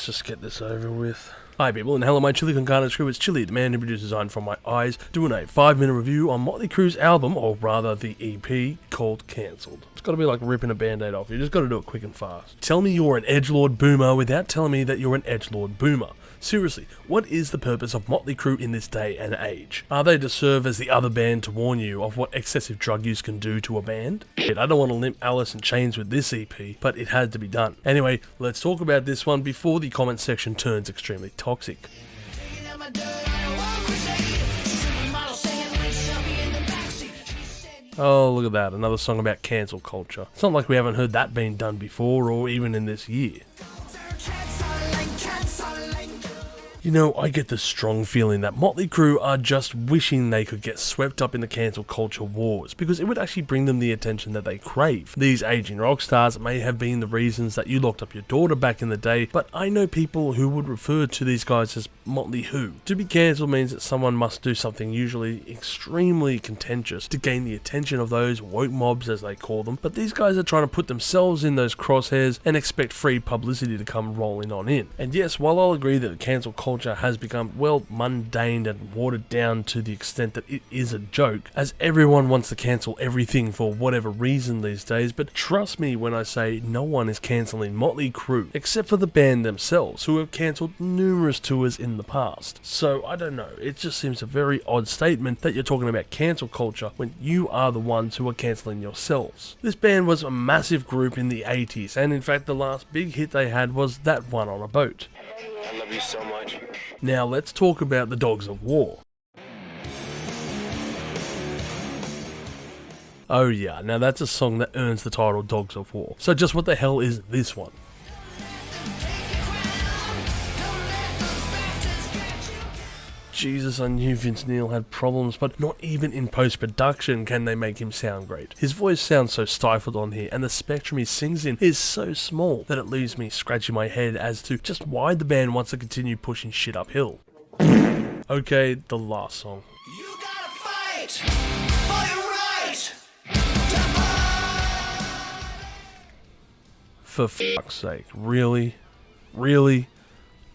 Let's just get this over with. Hi people, and hello my chili con carne crew. It's Chili, the man who produces Design From My Eyes, doing a 5-minute review on Motley Crue's album, or rather the EP, called Cancelled. It's gotta be like ripping a band-aid off. You just gotta do it quick and fast. Tell me you're an edgelord boomer without telling me that you're an edgelord boomer. Seriously, what is the purpose of Motley Crue in this day and age? Are they to serve as the other band to warn you of what excessive drug use can do to a band? I don't want to limp Alice in Chains with this EP, but it had to be done. Anyway, let's talk about this one before the comment section turns extremely toxic. Oh, look at that, another song about cancel culture. It's not like we haven't heard that being done before, or even in this year. You know, I get the strong feeling that Motley Crue are just wishing they could get swept up in the cancel culture wars, because it would actually bring them the attention that they crave. These aging rock stars may have been the reasons that you locked up your daughter back in the day, but I know people who would refer to these guys as Motley Who. To be cancelled means that someone must do something usually extremely contentious to gain the attention of those woke mobs, as they call them, but these guys are trying to put themselves in those crosshairs and expect free publicity to come rolling on in. And yes, while I'll agree that the cancel culture has become, well, mundane and watered down to the extent that it is a joke, as everyone wants to cancel everything for whatever reason these days, but trust me when I say no one is cancelling Motley Crue, except for the band themselves, who have cancelled numerous tours in the past. So, I don't know, it just seems a very odd statement that you're talking about cancel culture when you are the ones who are cancelling yourselves. This band was a massive group in the 80s, and in fact the last big hit they had was that one on a boat. I love you so much. Now let's talk about the Dogs of War. Oh yeah, now that's a song that earns the title Dogs of War. So just what the hell is this one? Jesus, I knew Vince Neil had problems, but not even in post-production can they make him sound great. His voice sounds so stifled on here, and the spectrum he sings in is so small that it leaves me scratching my head as to just why the band wants to continue pushing shit uphill. Okay, the last song. You gotta fight for your right to fight. For fuck's sake, really? Really?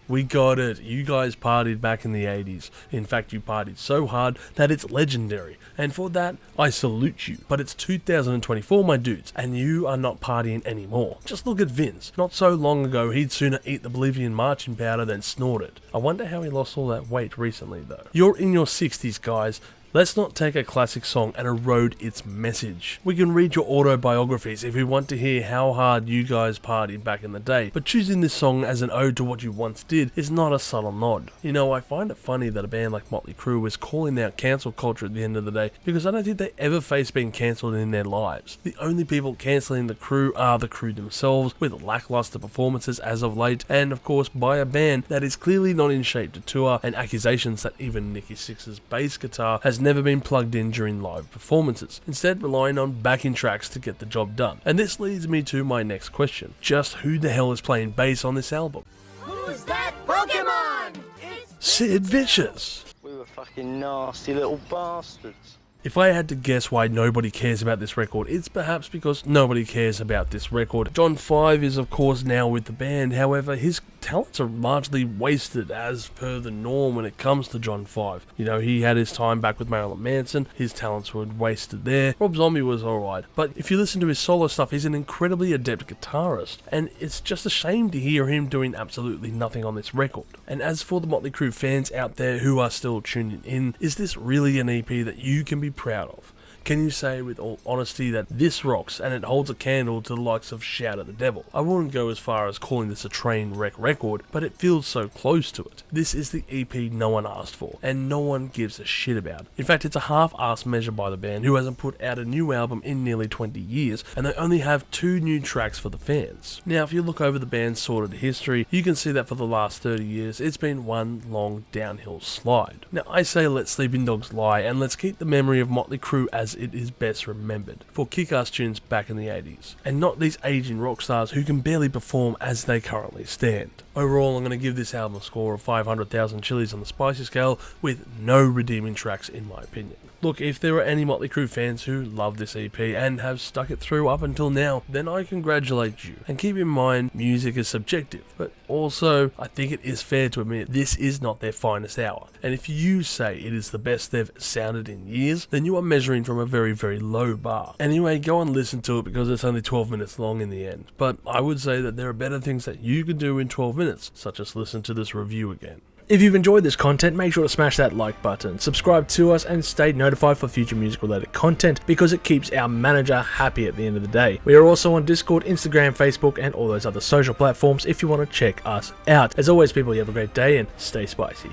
We got it. You guys partied back in the 80s. In fact, you partied so hard that it's legendary. And for that, I salute you. But it's 2024, my dudes, and you are not partying anymore. Just look at Vince. Not so long ago, he'd sooner eat the Bolivian marching powder than snort it. I wonder how he lost all that weight recently, though. You're in your 60s, guys. Let's not take a classic song and erode its message. We can read your autobiographies if we want to hear how hard you guys partied back in the day, but choosing this song as an ode to what you once did is not a subtle nod. You know, I find it funny that a band like Motley Crue is calling out cancel culture at the end of the day, because I don't think they ever face being cancelled in their lives. The only people cancelling the Crue are the Crue themselves, with lackluster performances as of late, and of course by a band that is clearly not in shape to tour, and accusations that even Nikki Sixx's bass guitar has never been plugged in during live performances, instead relying on backing tracks to get the job done. And this leads me to my next question. Just who the hell is playing bass on this album? Who's that Pokemon? It's Sid Vicious! We were fucking nasty little bastards. If I had to guess why nobody cares about this record, it's perhaps because nobody cares about this record. John 5 is of course now with the band, however his talents are largely wasted as per the norm when it comes to John 5. You know, he had his time back with Marilyn Manson, his talents were wasted there. Rob Zombie was alright, but if you listen to his solo stuff, he's an incredibly adept guitarist, and it's just a shame to hear him doing absolutely nothing on this record. And as for the Motley Crue fans out there who are still tuning in, is this really an EP that you can be proud of? Can you say with all honesty that this rocks and it holds a candle to the likes of Shout at the Devil? I wouldn't go as far as calling this a train wreck record, but it feels so close to it. This is the EP no one asked for, and no one gives a shit about. In fact, it's a half-assed measure by the band, who hasn't put out a new album in nearly 20 years, and they only have 2 new tracks for the fans. Now, if you look over the band's sordid history, you can see that for the last 30 years, it's been one long downhill slide. Now, I say let sleeping dogs lie, and let's keep the memory of Motley Crue as it is best remembered, for kick-ass tunes back in the 80s, and not these aging rock stars who can barely perform as they currently stand. Overall, I'm going to give this album a score of 500,000 chilies on the spicy scale, with no redeeming tracks in my opinion. Look, if there are any Motley Crue fans who love this EP and have stuck it through up until now, then I congratulate you. And keep in mind, music is subjective, but also, I think it is fair to admit this is not their finest hour. And if you say it is the best they've sounded in years, then you are measuring from a very, very low bar. Anyway, go and listen to it because it's only 12 minutes long in the end. But I would say that there are better things that you could do in 12 minutes, such as listen to this review again. If you've enjoyed this content, make sure to smash that like button, subscribe to us, and stay notified for future music related content because it keeps our manager happy at the end of the day. We are also on Discord, Instagram, Facebook, and all those other social platforms if you want to check us out. As always, people, you have a great day and stay spicy.